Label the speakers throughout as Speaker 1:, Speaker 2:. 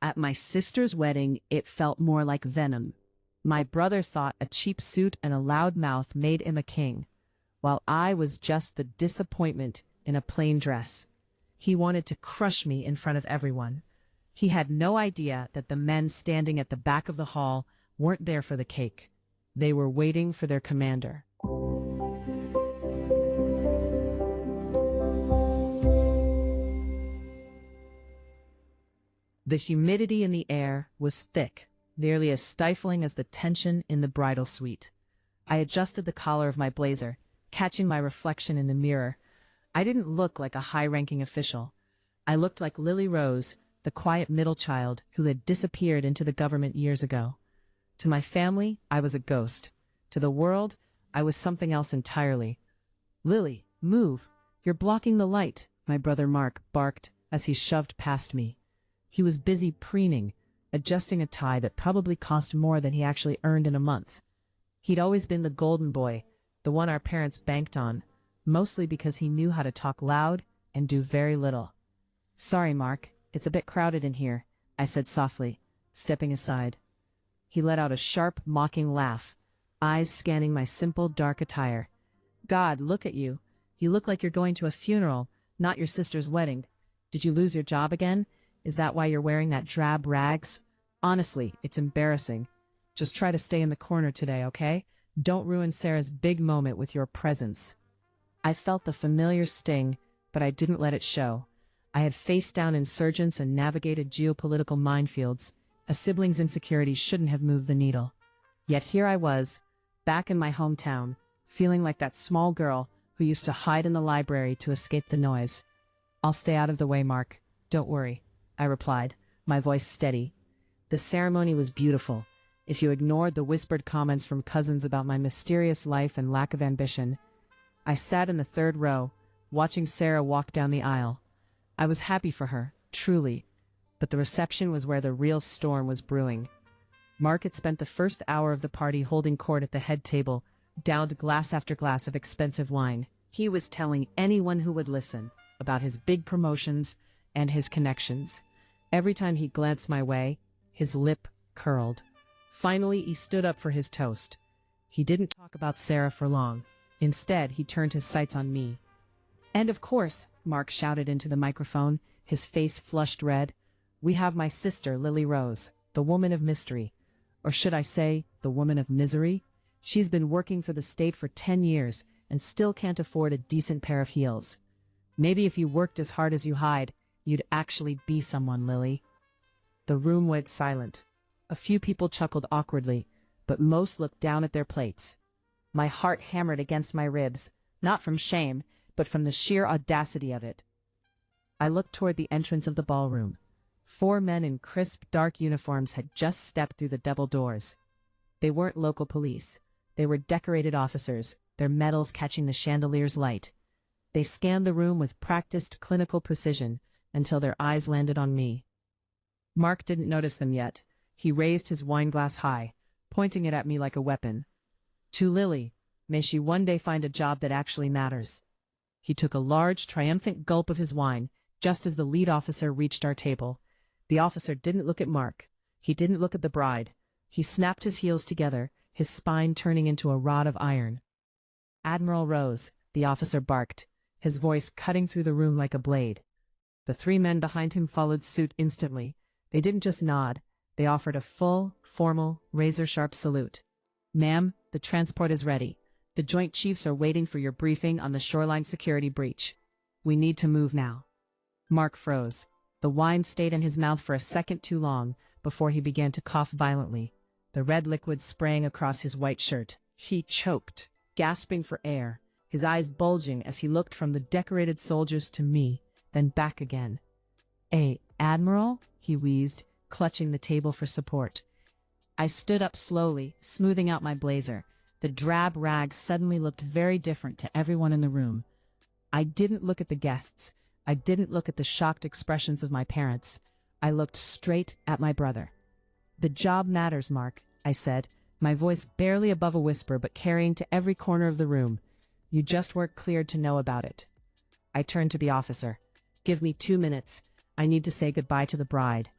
Speaker 1: At my sister's wedding, it felt more like venom. My brother thought a cheap suit and a loud mouth made him a king, while I was just the disappointment in a plain dress. He wanted to crush me in front of everyone. He had no idea that the men standing at the back of the hall weren't there for the cake. They were waiting for their commander. The humidity in the air was thick, nearly as stifling as the tension in the bridal suite. I adjusted the collar of my blazer, catching my reflection in the mirror. I didn't look like a high-ranking official. I looked like Lily Rose, the quiet middle child who had disappeared into the government years ago. To my family, I was a ghost. To the world, I was something else entirely. "Lily, move! You're blocking the light," my brother Mark barked as he shoved past me. He was busy preening, adjusting a tie that probably cost more than he actually earned in a month. He'd always been the golden boy, the one our parents banked on, mostly because he knew how to talk loud and do very little. "Sorry, Mark, it's a bit crowded in here," I said softly, stepping aside. He let out a sharp, mocking laugh, eyes scanning my simple, dark attire. "God, look at you. You look like you're going to a funeral, not your sister's wedding. Did you lose your job again? Is that why you're wearing that drab rags? Honestly, it's embarrassing. Just try to stay in the corner today, okay? Don't ruin Sarah's big moment with your presence." I felt the familiar sting, but I didn't let it show. I had faced down insurgents and navigated geopolitical minefields. A sibling's insecurities shouldn't have moved the needle. Yet here I was, back in my hometown, feeling like that small girl who used to hide in the library to escape the noise. "I'll stay out of the way, Mark. Don't worry," I replied, my voice steady. The ceremony was beautiful, if you ignored the whispered comments from cousins about my mysterious life and lack of ambition. I sat in the third row, watching Sarah walk down the aisle. I was happy for her, truly, but the reception was where the real storm was brewing. Mark had spent the first hour of the party holding court at the head table, downed glass after glass of expensive wine. He was telling anyone who would listen about his big promotions and his connections. Every time he glanced my way, his lip curled. Finally, he stood up for his toast. He didn't talk about Sarah for long. Instead, he turned his sights on me. "And of course," Mark shouted into the microphone, his face flushed red, "we have my sister, Lily Rose, the woman of mystery. Or should I say, the woman of misery? She's been working for the state for 10 years and still can't afford a decent pair of heels. Maybe if you worked as hard as you hide, you'd actually be someone, Lily." The room went silent. A few people chuckled awkwardly, but most looked down at their plates. My heart hammered against my ribs, not from shame, but from the sheer audacity of it. I looked toward the entrance of the ballroom. 4 men in crisp, dark uniforms had just stepped through the double doors. They weren't local police. They were decorated officers, their medals catching the chandelier's light. They scanned the room with practiced clinical precision until their eyes landed on me. Mark didn't notice them yet. He raised his wineglass high, pointing it at me like a weapon. "To Lily, may she one day find a job that actually matters." He took a large, triumphant gulp of his wine, just as the lead officer reached our table. The officer didn't look at Mark. He didn't look at the bride. He snapped his heels together, his spine turning into a rod of iron. "Admiral Rose," the officer barked, his voice cutting through the room like a blade. The 3 men behind him followed suit instantly. They didn't just nod. They offered a full, formal, razor-sharp salute. "Ma'am, the transport is ready. The Joint Chiefs are waiting for your briefing on the shoreline security breach. We need to move now." Mark froze. The wine stayed in his mouth for a second too long before he began to cough violently, the red liquid spraying across his white shirt. He choked, gasping for air, his eyes bulging as he looked from the decorated soldiers to me, then back again. Admiral?" he wheezed, clutching the table for support. I stood up slowly, smoothing out my blazer. The drab rags suddenly looked very different to everyone in the room. I didn't look at the guests. I didn't look at the shocked expressions of my parents. I looked straight at my brother. "The job matters, Mark," I said, my voice barely above a whisper but carrying to every corner of the room. "You just weren't cleared to know about it." I turned to the officer. "Give me 2 minutes. I need to say goodbye to the bride."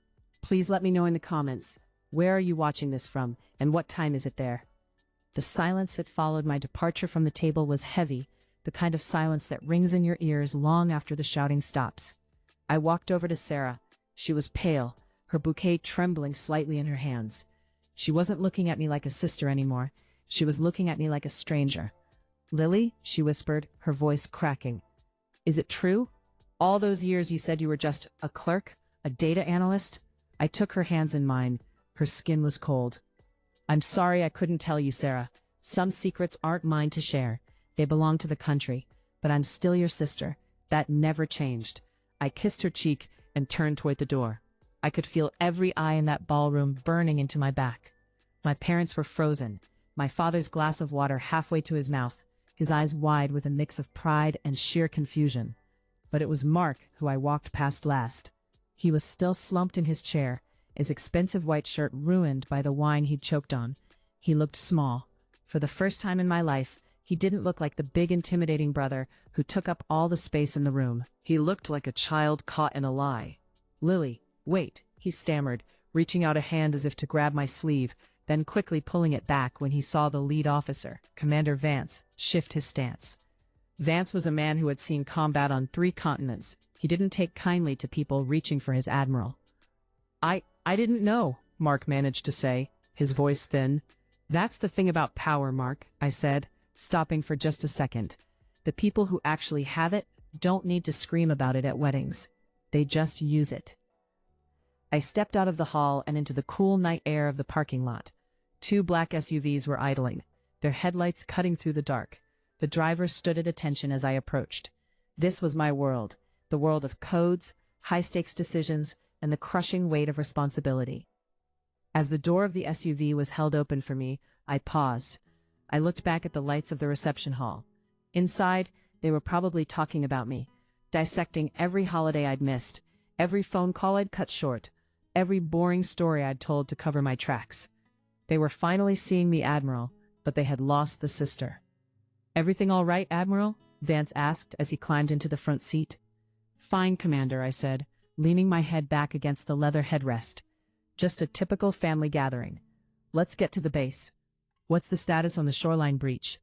Speaker 1: Please let me know in the comments. Where are you watching this from, and what time is it there? The silence that followed my departure from the table was heavy, the kind of silence that rings in your ears long after the shouting stops. I walked over to Sarah. She was pale, her bouquet trembling slightly in her hands. She wasn't looking at me like a sister anymore. She was looking at me like a stranger. "Lily," she whispered, her voice cracking. "Is it true? All those years you said you were just a clerk, a data analyst?" I took her hands in mine. Her skin was cold. "I'm sorry I couldn't tell you, Sarah. Some secrets aren't mine to share. They belong to the country. But I'm still your sister. That never changed." I kissed her cheek and turned toward the door. I could feel every eye in that ballroom burning into my back. My parents were frozen, my father's glass of water halfway to his mouth, his eyes wide with a mix of pride and sheer confusion. But it was Mark who I walked past last. He was still slumped in his chair, his expensive white shirt ruined by the wine he'd choked on. He looked small. For the first time in my life, he didn't look like the big intimidating brother who took up all the space in the room. He looked like a child caught in a lie. "Lily, wait," he stammered, reaching out a hand as if to grab my sleeve, then quickly pulling it back when he saw the lead officer, Commander Vance, shift his stance. Vance was a man who had seen combat on 3 continents. He didn't take kindly to people reaching for his admiral. I didn't know," Mark managed to say, his voice thin. "That's the thing about power, Mark," I said, stopping for just a second. "The people who actually have it don't need to scream about it at weddings. They just use it." I stepped out of the hall and into the cool night air of the parking lot. 2 black SUVs were idling, their headlights cutting through the dark. The driver stood at attention as I approached. This was my world, the world of codes, high-stakes decisions, and the crushing weight of responsibility. As the door of the SUV was held open for me, I paused. I looked back at the lights of the reception hall. Inside, they were probably talking about me, dissecting every holiday I'd missed, every phone call I'd cut short, every boring story I'd told to cover my tracks. They were finally seeing the Admiral, but they had lost the sister. "Everything all right, Admiral?" Vance asked as he climbed into the front seat. "Fine, Commander," I said, leaning my head back against the leather headrest. "Just a typical family gathering. Let's get to the base. What's the status on the shoreline breach?"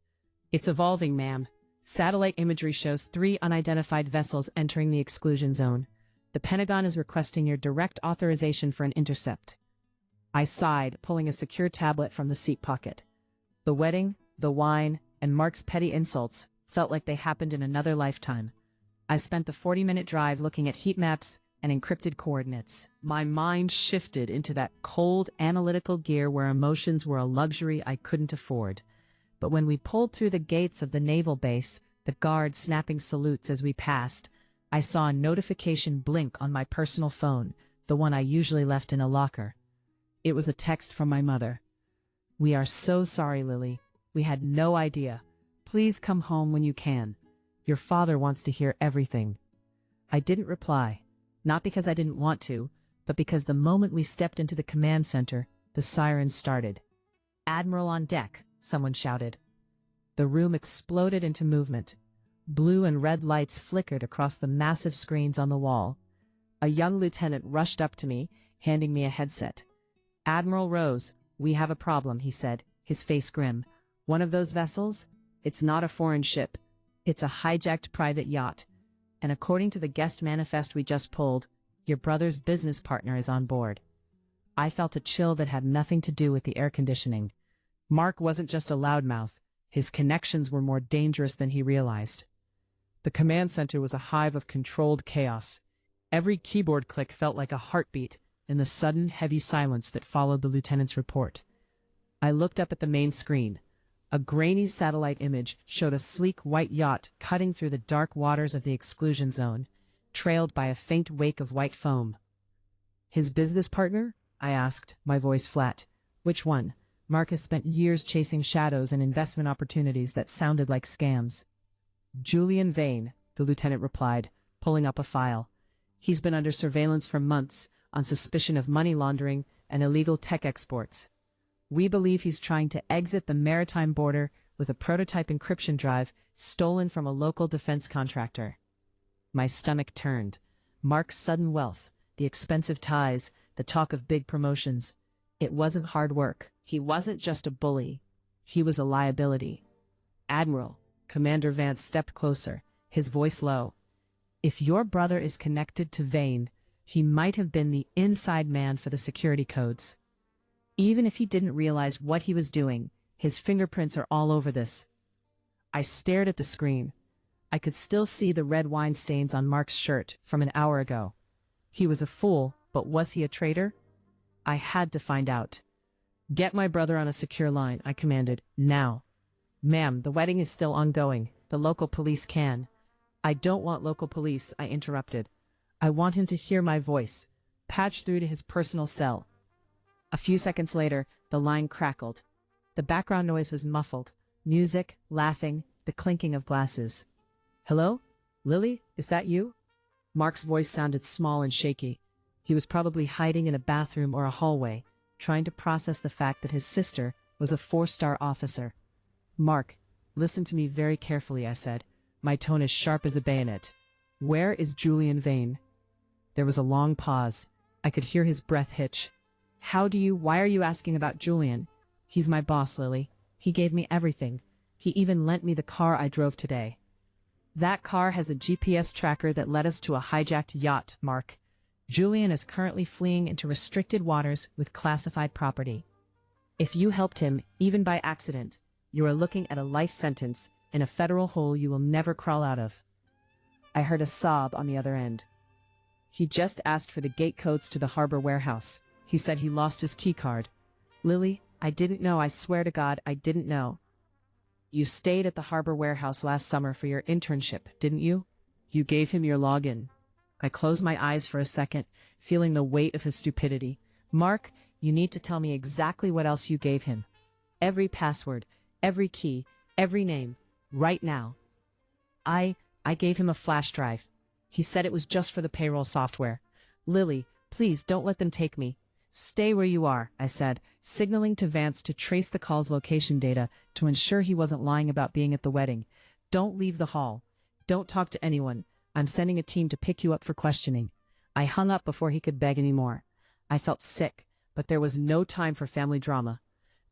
Speaker 1: "It's evolving, ma'am. Satellite imagery shows 3 unidentified vessels entering the exclusion zone. The Pentagon is requesting your direct authorization for an intercept." I sighed, pulling a secure tablet from the seat pocket. The wedding, the wine, and Mark's petty insults felt like they happened in another lifetime. I spent the 40-minute drive looking at heat maps and encrypted coordinates. My mind shifted into that cold, analytical gear where emotions were a luxury I couldn't afford. But when we pulled through the gates of the naval base, the guard snapping salutes as we passed, I saw a notification blink on my personal phone, the one I usually left in a locker. It was a text from my mother. "We are so sorry, Lily. We had no idea. Please come home when you can. Your father wants to hear everything." I didn't reply. Not because I didn't want to, but because the moment we stepped into the command center, the sirens started. "Admiral on deck," someone shouted. The room exploded into movement. Blue and red lights flickered across the massive screens on the wall. A young lieutenant rushed up to me, handing me a headset. "Admiral Rose, we have a problem," he said, his face grim. "One of those vessels? It's not a foreign ship. It's a hijacked private yacht. And according to the guest manifest we just pulled, your brother's business partner is on board." I felt a chill that had nothing to do with the air conditioning. Mark wasn't just a loudmouth. His connections were more dangerous than he realized. The command center was a hive of controlled chaos. Every keyboard click felt like a heartbeat in the sudden, heavy silence that followed the lieutenant's report. I looked up at the main screen. A grainy satellite image showed a sleek white yacht cutting through the dark waters of the exclusion zone, trailed by a faint wake of white foam. "His business partner?" I asked, my voice flat. "Which one?" Mark has spent years chasing shadows and investment opportunities that sounded like scams. "Julian Vane," the lieutenant replied, pulling up a file. "He's been under surveillance for months on suspicion of money laundering and illegal tech exports. We believe he's trying to exit the maritime border with a prototype encryption drive stolen from a local defense contractor." My stomach turned. Mark's sudden wealth, the expensive ties, the talk of big promotions. It wasn't hard work. He wasn't just a bully. He was a liability. Admiral, Commander Vance stepped closer, his voice low. If your brother is connected to Vane, he might have been the inside man for the security codes. Even if he didn't realize what he was doing, his fingerprints are all over this. I stared at the screen. I could still see the red wine stains on Mark's shirt from an hour ago. He was a fool, but was he a traitor? I had to find out. Get my brother on a secure line, I commanded, now. Ma'am, the wedding is still ongoing. The local police can. I don't want local police, I interrupted. I want him to hear my voice. Patch through to his personal cell. A few seconds later, the line crackled. The background noise was muffled. Music, laughing, the clinking of glasses. Hello? Lily, is that you? Mark's voice sounded small and shaky. He was probably hiding in a bathroom or a hallway, trying to process the fact that his sister was a four-star officer. Mark, listen to me very carefully, I said. My tone as sharp as a bayonet. Where is Julian Vane? There was a long pause. I could hear his breath hitch. Why are you asking about Julian? He's my boss, Lily. He gave me everything. He even lent me the car I drove today. That car has a GPS tracker that led us to a hijacked yacht, Mark. Julian is currently fleeing into restricted waters with classified property. If you helped him, even by accident, you are looking at a life sentence in a federal hole you will never crawl out of. I heard a sob on the other end. He just asked for the gate codes to the harbor warehouse. He said he lost his key card. Lily, I didn't know. I swear to God, I didn't know. You stayed at the harbor warehouse last summer for your internship, didn't you? You gave him your login. I closed my eyes for a second, feeling the weight of his stupidity. Mark, you need to tell me exactly what else you gave him. Every password, every key, every name, right now. I gave him a flash drive. He said it was just for the payroll software. Lily, please don't let them take me. Stay where you are, I said, signaling to Vance to trace the call's location data to ensure he wasn't lying about being at the wedding. Don't leave the hall. Don't talk to anyone. I'm sending a team to pick you up for questioning. I hung up before he could beg any more. I felt sick, but there was no time for family drama.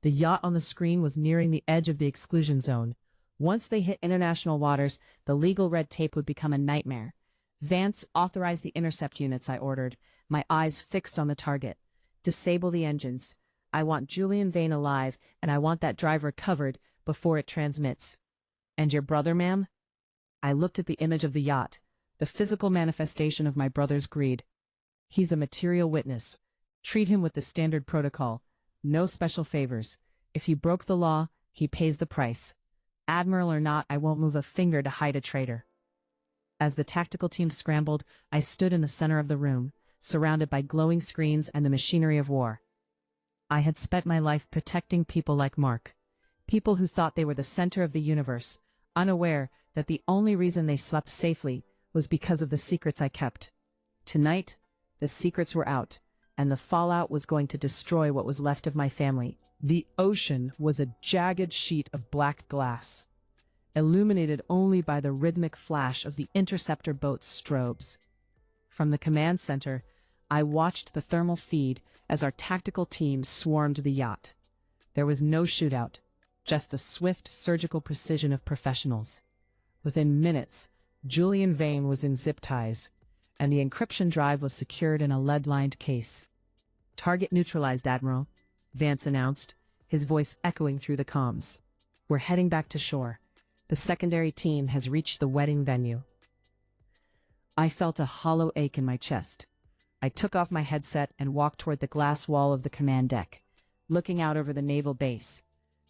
Speaker 1: The yacht on the screen was nearing the edge of the exclusion zone. Once they hit international waters, the legal red tape would become a nightmare. Vance authorized the intercept units I ordered, my eyes fixed on the target. Disable the engines. I want Julian Vane alive, and I want that drive recovered before it transmits. And your brother, ma'am? I looked at the image of the yacht, the physical manifestation of my brother's greed. He's a material witness. Treat him with the standard protocol. No special favors. If he broke the law, he pays the price. Admiral or not, I won't move a finger to hide a traitor. As the tactical team scrambled, I stood in the center of the room, surrounded by glowing screens and the machinery of war. I had spent my life protecting people like Mark, people who thought they were the center of the universe, unaware that the only reason they slept safely was because of the secrets I kept. Tonight, the secrets were out, and the fallout was going to destroy what was left of my family. The ocean was a jagged sheet of black glass, illuminated only by the rhythmic flash of the interceptor boat's strobes. From the command center, I watched the thermal feed as our tactical team swarmed the yacht. There was no shootout, just the swift, surgical precision of professionals. Within minutes, Julian Vane was in zip ties, and the encryption drive was secured in a lead-lined case. Target neutralized, Admiral, Vance announced, his voice echoing through the comms. We're heading back to shore. The secondary team has reached the wedding venue. I felt a hollow ache in my chest. I took off my headset and walked toward the glass wall of the command deck, looking out over the naval base.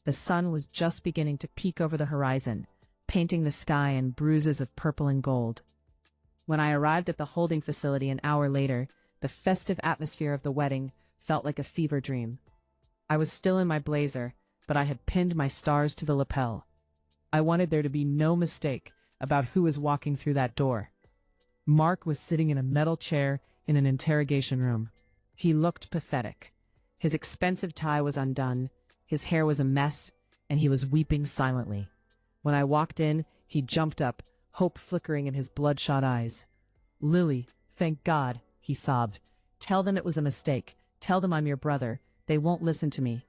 Speaker 1: The sun was just beginning to peek over the horizon, painting the sky in bruises of purple and gold. When I arrived at the holding facility an hour later, the festive atmosphere of the wedding felt like a fever dream. I was still in my blazer, but I had pinned my stars to the lapel. I wanted there to be no mistake about who was walking through that door. Mark was sitting in a metal chair in an interrogation room. He looked pathetic. His expensive tie was undone, his hair was a mess, and he was weeping silently. When I walked in, he jumped up, hope flickering in his bloodshot eyes. "Lily, thank God," he sobbed. Tell them it was a mistake. Tell them I'm your brother. They won't listen to me.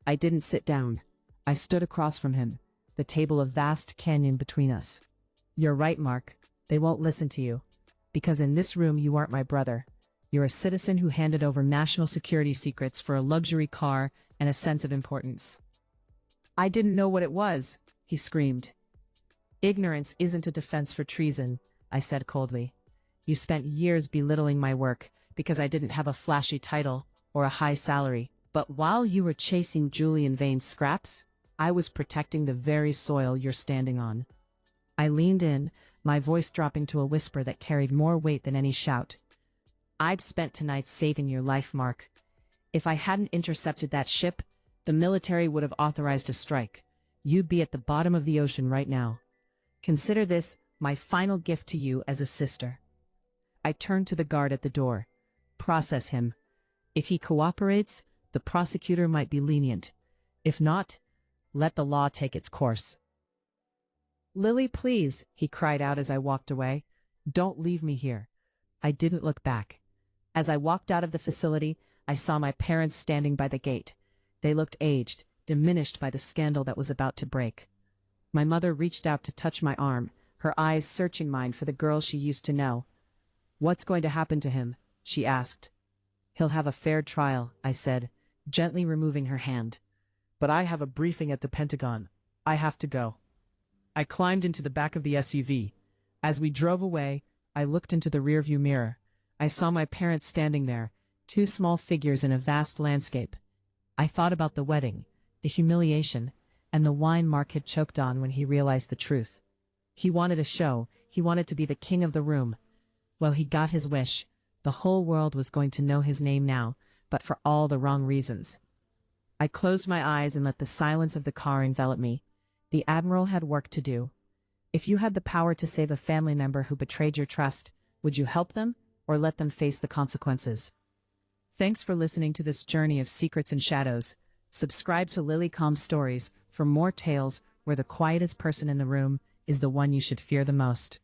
Speaker 1: I didn't sit down. I stood across from him, the table a vast canyon between us. You're right, Mark. They won't listen to you. Because in this room you aren't my brother. You're a citizen who handed over national security secrets for a luxury car and a sense of importance. I didn't know what it was, he screamed. Ignorance isn't a defense for treason, I said coldly. You spent years belittling my work because I didn't have a flashy title or a high salary. But while you were chasing Julian Vane's scraps, I was protecting the very soil you're standing on. I leaned in, my voice dropping to a whisper that carried more weight than any shout. I'd spent tonight saving your life, Mark. If I hadn't intercepted that ship, the military would have authorized a strike. You'd be at the bottom of the ocean right now. Consider this my final gift to you as a sister. I turned to the guard at the door. Process him. If he cooperates, the prosecutor might be lenient. If not, let the law take its course. Lily, please, he cried out as I walked away. Don't leave me here. I didn't look back. As I walked out of the facility, I saw my parents standing by the gate. They looked aged, diminished by the scandal that was about to break. My mother reached out to touch my arm, her eyes searching mine for the girl she used to know. What's going to happen to him? She asked. He'll have a fair trial, I said, gently removing her hand. But I have a briefing at the Pentagon. I have to go. I climbed into the back of the SUV. As we drove away, I looked into the rearview mirror. I saw my parents standing there, two small figures in a vast landscape. I thought about the wedding, the humiliation, and the wine Mark had choked on when he realized the truth. He wanted a show. He wanted to be the king of the room. Well, he got his wish. The whole world was going to know his name now, but for all the wrong reasons. I closed my eyes and let the silence of the car envelop me. The Admiral had work to do. If you had the power to save a family member who betrayed your trust, would you help them or let them face the consequences? Thanks for listening to this journey of secrets and shadows. Subscribe to Lilycom Stories for more tales where the quietest person in the room is the one you should fear the most.